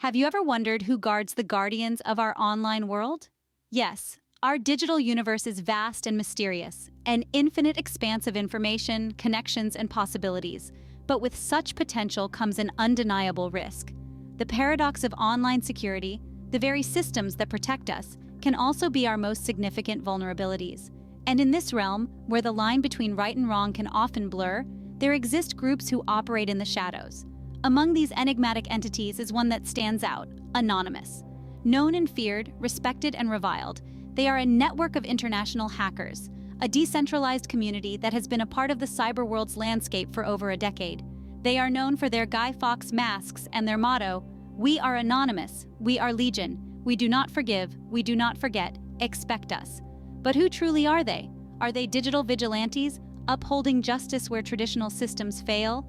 Have you ever wondered who guards the guardians of our online world? Yes, our digital universe is vast and mysterious, an infinite expanse of information, connections, and possibilities. But with such potential comes an undeniable risk. The paradox of online security, the very systems that protect us, can also be our most significant vulnerabilities. And in this realm, where the line between right and wrong can often blur, there exist groups who operate in the shadows. Among these enigmatic entities is one that stands out: Anonymous. Known and feared, respected and reviled, they are a network of international hackers, a decentralized community that has been a part of the cyberworld's landscape for over a decade. They are known for their Guy Fawkes masks and their motto, "We are anonymous, we are legion, we do not forgive, we do not forget, expect us." But who truly are they? Are they digital vigilantes, upholding justice where traditional systems fail?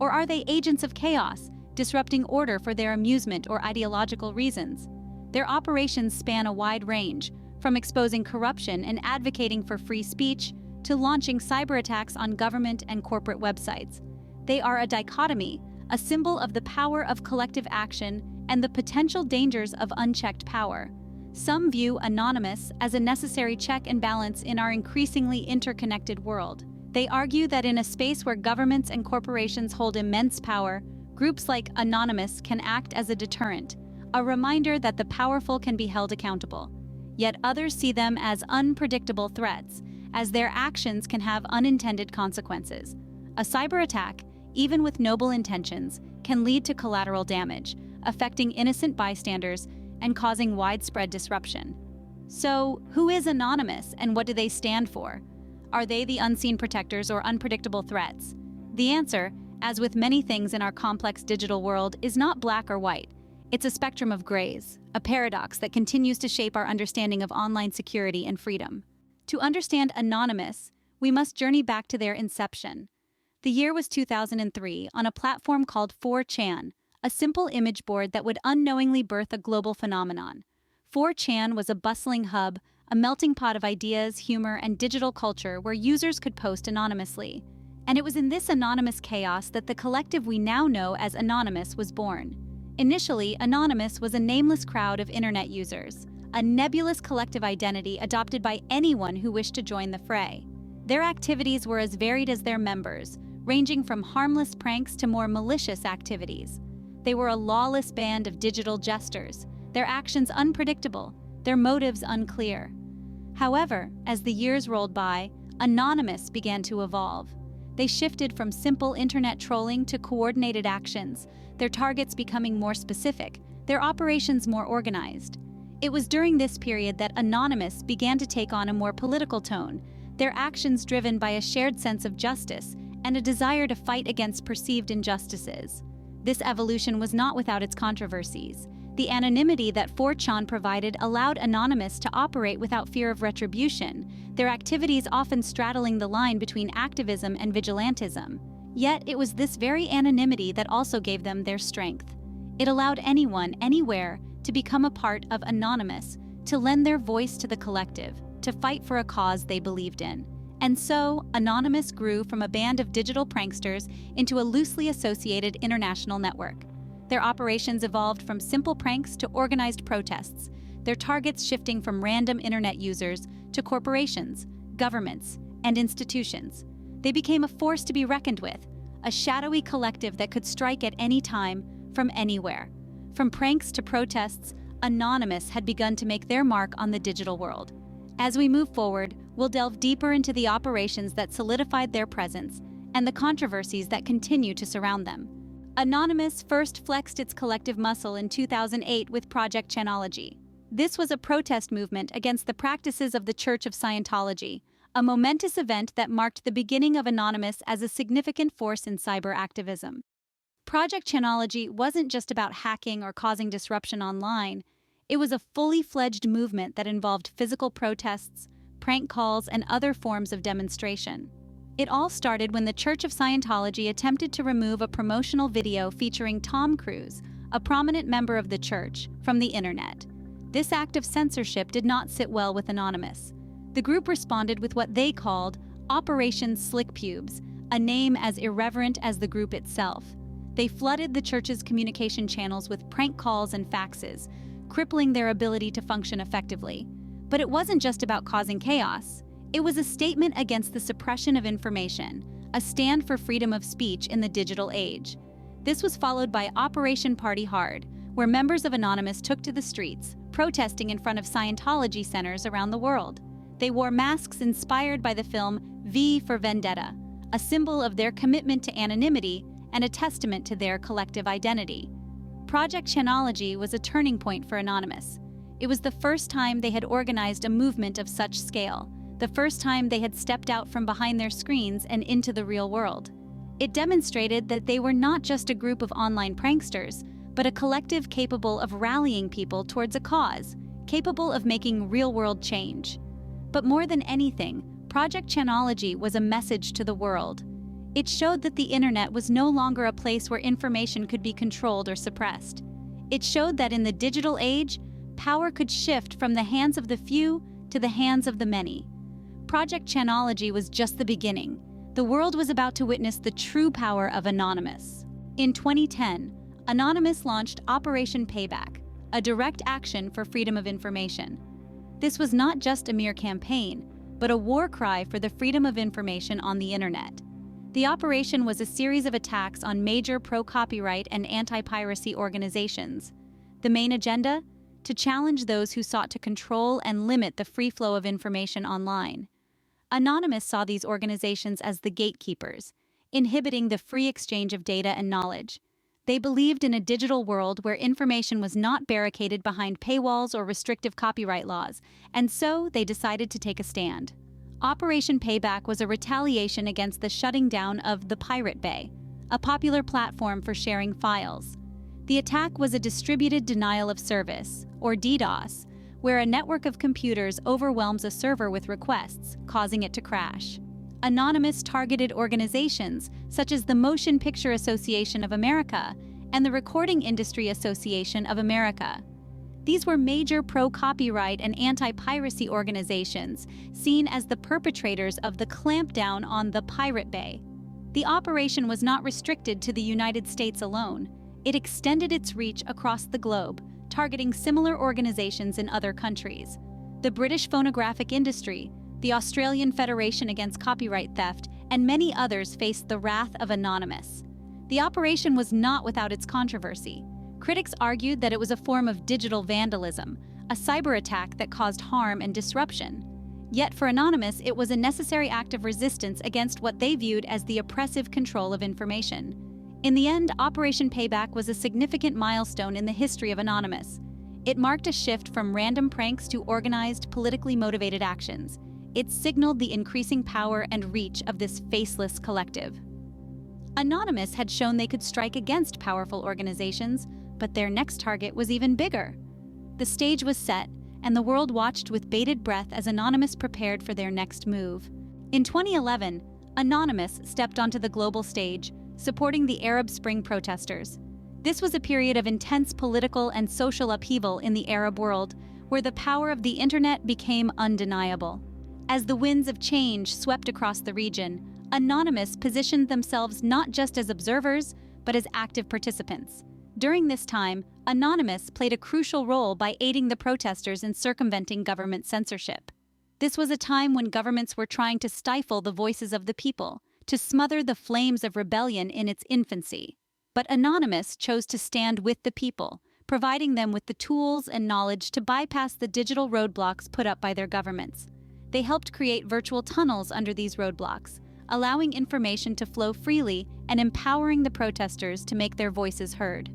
Or are they agents of chaos, disrupting order for their amusement or ideological reasons? Their operations span a wide range, from exposing corruption and advocating for free speech to launching cyber attacks on government and corporate websites. They are a dichotomy, a symbol of the power of collective action and the potential dangers of unchecked power. Some view Anonymous as a necessary check and balance in our increasingly interconnected world. They argue that in a space where governments and corporations hold immense power, groups like Anonymous can act as a deterrent, a reminder that the powerful can be held accountable. Yet others see them as unpredictable threats, as their actions can have unintended consequences. A cyber attack, even with noble intentions, can lead to collateral damage, affecting innocent bystanders and causing widespread disruption. So, who is Anonymous and what do they stand for? Are they the unseen protectors or unpredictable threats? The answer, as with many things in our complex digital world, is not black or white. It's a spectrum of grays, a paradox that continues to shape our understanding of online security and freedom. To understand Anonymous, we must journey back to their inception. The year was 2003 on a platform called 4chan, a simple image board that would unknowingly birth a global phenomenon. 4chan was a bustling hub, a melting pot of ideas, humor, and digital culture where users could post anonymously. And it was in this anonymous chaos that the collective we now know as Anonymous was born. Initially, Anonymous was a nameless crowd of internet users, a nebulous collective identity adopted by anyone who wished to join the fray. Their activities were as varied as their members, ranging from harmless pranks to more malicious activities. They were a lawless band of digital jesters, their actions unpredictable, their motives unclear. However, as the years rolled by, Anonymous began to evolve. They shifted from simple internet trolling to coordinated actions, their targets becoming more specific, their operations more organized. It was during this period that Anonymous began to take on a more political tone, their actions driven by a shared sense of justice and a desire to fight against perceived injustices. This evolution was not without its controversies. The anonymity that 4chan provided allowed Anonymous to operate without fear of retribution, their activities often straddling the line between activism and vigilantism. Yet it was this very anonymity that also gave them their strength. It allowed anyone, anywhere, to become a part of Anonymous, to lend their voice to the collective, to fight for a cause they believed in. And so, Anonymous grew from a band of digital pranksters into a loosely associated international network. Their operations evolved from simple pranks to organized protests, their targets shifting from random internet users to corporations, governments, and institutions. They became a force to be reckoned with, a shadowy collective that could strike at any time, from anywhere. From pranks to protests, Anonymous had begun to make their mark on the digital world. As we move forward, we'll delve deeper into the operations that solidified their presence and the controversies that continue to surround them. Anonymous first flexed its collective muscle in 2008 with Project Chanology. This was a protest movement against the practices of the Church of Scientology, a momentous event that marked the beginning of Anonymous as a significant force in cyber activism. Project Chanology wasn't just about hacking or causing disruption online. It was a fully fledged movement that involved physical protests, prank calls, and other forms of demonstration. It all started when the Church of Scientology attempted to remove a promotional video featuring Tom Cruise, a prominent member of the church, from the internet. This act of censorship did not sit well with Anonymous. The group responded with what they called Operation Slick Pubes, a name as irreverent as the group itself. They flooded the church's communication channels with prank calls and faxes, crippling their ability to function effectively. But it wasn't just about causing chaos. It was a statement against the suppression of information, a stand for freedom of speech in the digital age. This was followed by Operation Party Hard, where members of Anonymous took to the streets, protesting in front of Scientology centers around the world. They wore masks inspired by the film V for Vendetta, a symbol of their commitment to anonymity and a testament to their collective identity. Project Chanology was a turning point for Anonymous. It was the first time they had organized a movement of such scale, the first time they had stepped out from behind their screens and into the real world. It demonstrated that they were not just a group of online pranksters, but a collective capable of rallying people towards a cause, capable of making real-world change. But more than anything, Project Chanology was a message to the world. It showed that the internet was no longer a place where information could be controlled or suppressed. It showed that in the digital age, power could shift from the hands of the few to the hands of the many. Project Chanology was just the beginning. The world was about to witness the true power of Anonymous. In 2010, Anonymous launched Operation Payback, a direct action for freedom of information. This was not just a mere campaign, but a war cry for the freedom of information on the internet. The operation was a series of attacks on major pro-copyright and anti-piracy organizations. The main agenda? To challenge those who sought to control and limit the free flow of information online. Anonymous saw these organizations as the gatekeepers, inhibiting the free exchange of data and knowledge. They believed in a digital world where information was not barricaded behind paywalls or restrictive copyright laws, and so they decided to take a stand. Operation Payback was a retaliation against the shutting down of the Pirate Bay, a popular platform for sharing files. The attack was a distributed denial of service, or DDoS, where a network of computers overwhelms a server with requests, causing it to crash. Anonymous targeted organizations such as the Motion Picture Association of America and the Recording Industry Association of America. These were major pro-copyright and anti-piracy organizations seen as the perpetrators of the clampdown on the Pirate Bay. The operation was not restricted to the United States alone. It extended its reach across the globe, targeting similar organizations in other countries. The British phonographic industry, the Australian Federation Against Copyright Theft, and many others faced the wrath of Anonymous. The operation was not without its controversy. Critics argued that it was a form of digital vandalism, a cyber attack that caused harm and disruption. Yet for Anonymous, it was a necessary act of resistance against what they viewed as the oppressive control of information. In the end, Operation Payback was a significant milestone in the history of Anonymous. It marked a shift from random pranks to organized, politically motivated actions. It signaled the increasing power and reach of this faceless collective. Anonymous had shown they could strike against powerful organizations, but their next target was even bigger. The stage was set, and the world watched with bated breath as Anonymous prepared for their next move. In 2011, Anonymous stepped onto the global stage, supporting the Arab Spring protesters. This was a period of intense political and social upheaval in the Arab world, where the power of the internet became undeniable. As the winds of change swept across the region, Anonymous positioned themselves not just as observers, but as active participants. During this time, Anonymous played a crucial role by aiding the protesters in circumventing government censorship. This was a time when governments were trying to stifle the voices of the people, to smother the flames of rebellion in its infancy. But Anonymous chose to stand with the people, providing them with the tools and knowledge to bypass the digital roadblocks put up by their governments. They helped create virtual tunnels under these roadblocks, allowing information to flow freely and empowering the protesters to make their voices heard.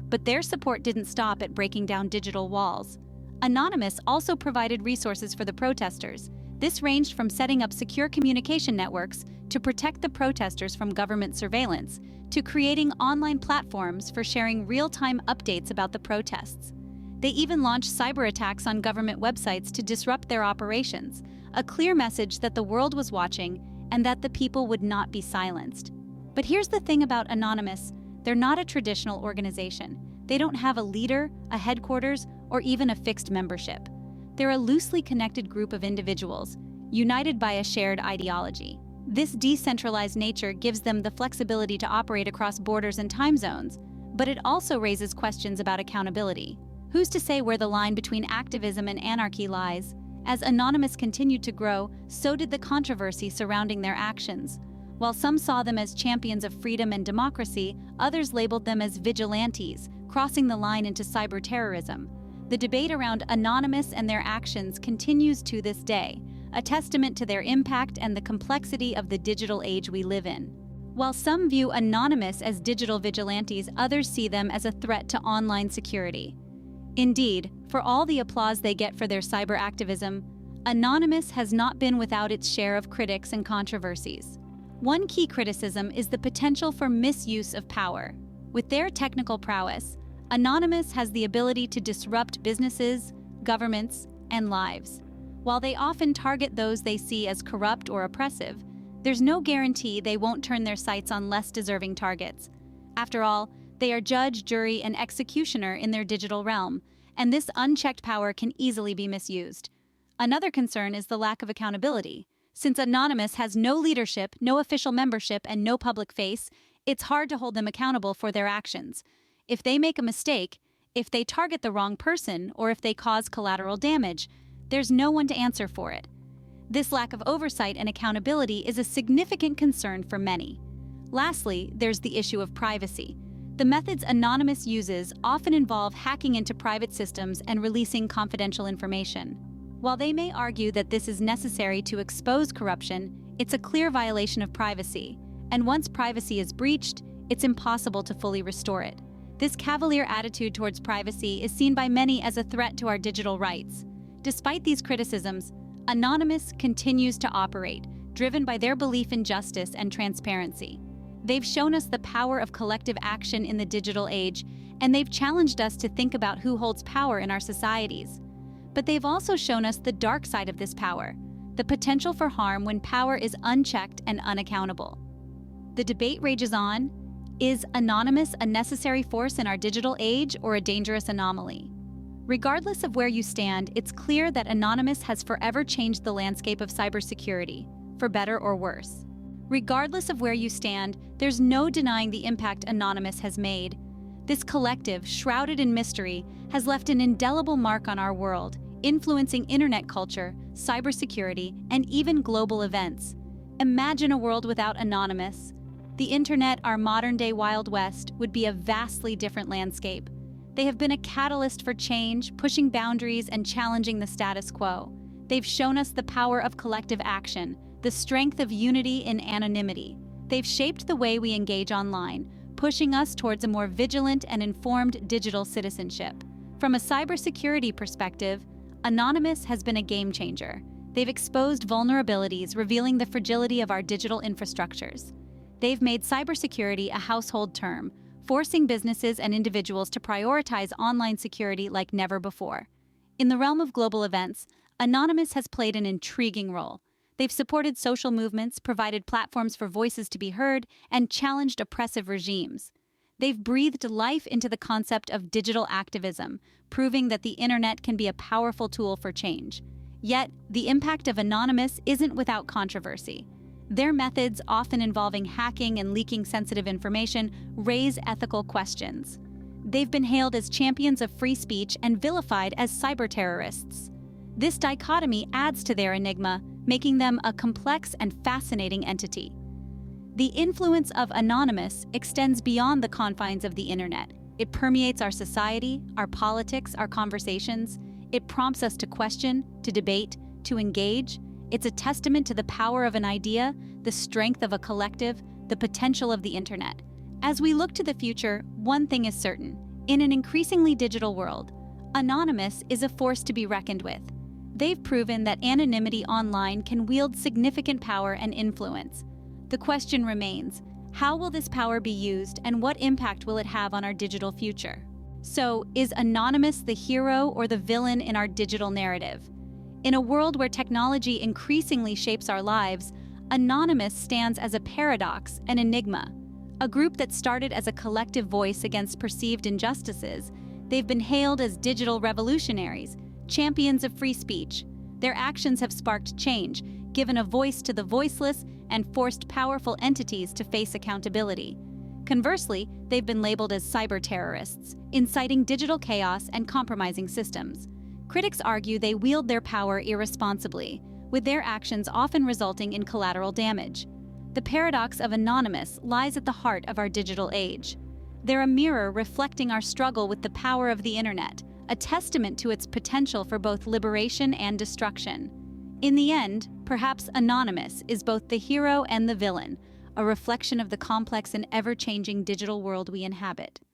But their support didn't stop at breaking down digital walls. Anonymous also provided resources for the protesters. This ranged from setting up secure communication networks to protect the protesters from government surveillance, to creating online platforms for sharing real-time updates about the protests. They even launched cyber attacks on government websites to disrupt their operations, a clear message that the world was watching and that the people would not be silenced. But here's the thing about Anonymous: they're not a traditional organization. They don't have a leader, a headquarters, or even a fixed membership. They're a loosely connected group of individuals, united by a shared ideology. This decentralized nature gives them the flexibility to operate across borders and time zones, but it also raises questions about accountability. Who's to say where the line between activism and anarchy lies? As Anonymous continued to grow, so did the controversy surrounding their actions. While some saw them as champions of freedom and democracy, others labeled them as vigilantes, crossing the line into cyber terrorism. The debate around Anonymous and their actions continues to this day, a testament to their impact and the complexity of the digital age we live in. While some view Anonymous as digital vigilantes, others see them as a threat to online security. Indeed, for all the applause they get for their cyber activism, Anonymous has not been without its share of critics and controversies. One key criticism is the potential for misuse of power. With their technical prowess, Anonymous has the ability to disrupt businesses, governments, and lives. While they often target those they see as corrupt or oppressive, there's no guarantee they won't turn their sights on less deserving targets. After all, they are judge, jury, and executioner in their digital realm, and this unchecked power can easily be misused. Another concern is the lack of accountability. Since Anonymous has no leadership, no official membership, and no public face, it's hard to hold them accountable for their actions. If they make a mistake, if they target the wrong person, or if they cause collateral damage, there's no one to answer for it. This lack of oversight and accountability is a significant concern for many. Lastly, there's the issue of privacy. The methods Anonymous uses often involve hacking into private systems and releasing confidential information. While they may argue that this is necessary to expose corruption, it's a clear violation of privacy, and once privacy is breached, it's impossible to fully restore it. This cavalier attitude towards privacy is seen by many as a threat to our digital rights. Despite these criticisms, Anonymous continues to operate, driven by their belief in justice and transparency. They've shown us the power of collective action in the digital age, and they've challenged us to think about who holds power in our societies. But they've also shown us the dark side of this power, the potential for harm when power is unchecked and unaccountable. The debate rages on: is Anonymous a necessary force in our digital age or a dangerous anomaly? Regardless of where you stand, it's clear that Anonymous has forever changed the landscape of cybersecurity, for better or worse. Regardless of where you stand, there's no denying the impact Anonymous has made. This collective, shrouded in mystery, has left an indelible mark on our world, influencing internet culture, cybersecurity, and even global events. Imagine a world without Anonymous. The internet, our modern-day Wild West, would be a vastly different landscape. They have been a catalyst for change, pushing boundaries and challenging the status quo. They've shown us the power of collective action, the strength of unity in anonymity. They've shaped the way we engage online, pushing us towards a more vigilant and informed digital citizenship. From a cybersecurity perspective, Anonymous has been a game changer. They've exposed vulnerabilities, revealing the fragility of our digital infrastructures. They've made cybersecurity a household term, forcing businesses and individuals to prioritize online security like never before. In the realm of global events, Anonymous has played an intriguing role. They've supported social movements, provided platforms for voices to be heard, and challenged oppressive regimes. They've breathed life into the concept of digital activism, proving that the internet can be a powerful tool for change. Yet, the impact of Anonymous isn't without controversy. Their methods, often involving hacking and leaking sensitive information, raise ethical questions. They've been hailed as champions of free speech and vilified as cyber terrorists. This dichotomy adds to their enigma, making them a complex and fascinating entity. The influence of Anonymous extends beyond the confines of the internet. It permeates our society, our politics, our conversations. It prompts us to question, to debate, to engage. It's a testament to the power of an idea, the strength of a collective, the potential of the internet. As we look to the future, one thing is certain. In an increasingly digital world, Anonymous is a force to be reckoned with. They've proven that anonymity online can wield significant power and influence. The question remains, how will this power be used and what impact will it have on our digital future? So, is Anonymous the hero or the villain in our digital narrative? In a world where technology increasingly shapes our lives, Anonymous stands as a paradox, an enigma. A group that started as a collective voice against perceived injustices, they've been hailed as digital revolutionaries, champions of free speech. Their actions have sparked change, given a voice to the voiceless, and forced powerful entities to face accountability. Conversely, they've been labeled as cyber terrorists, inciting digital chaos and compromising systems. Critics argue they wield their power irresponsibly, with their actions often resulting in collateral damage. The paradox of anonymous lies at the heart of our digital age. They're a mirror reflecting our struggle with the power of the internet, a testament to its potential for both liberation and destruction. In the end, perhaps anonymous is both the hero and the villain, a reflection of the complex and ever-changing digital world we inhabit.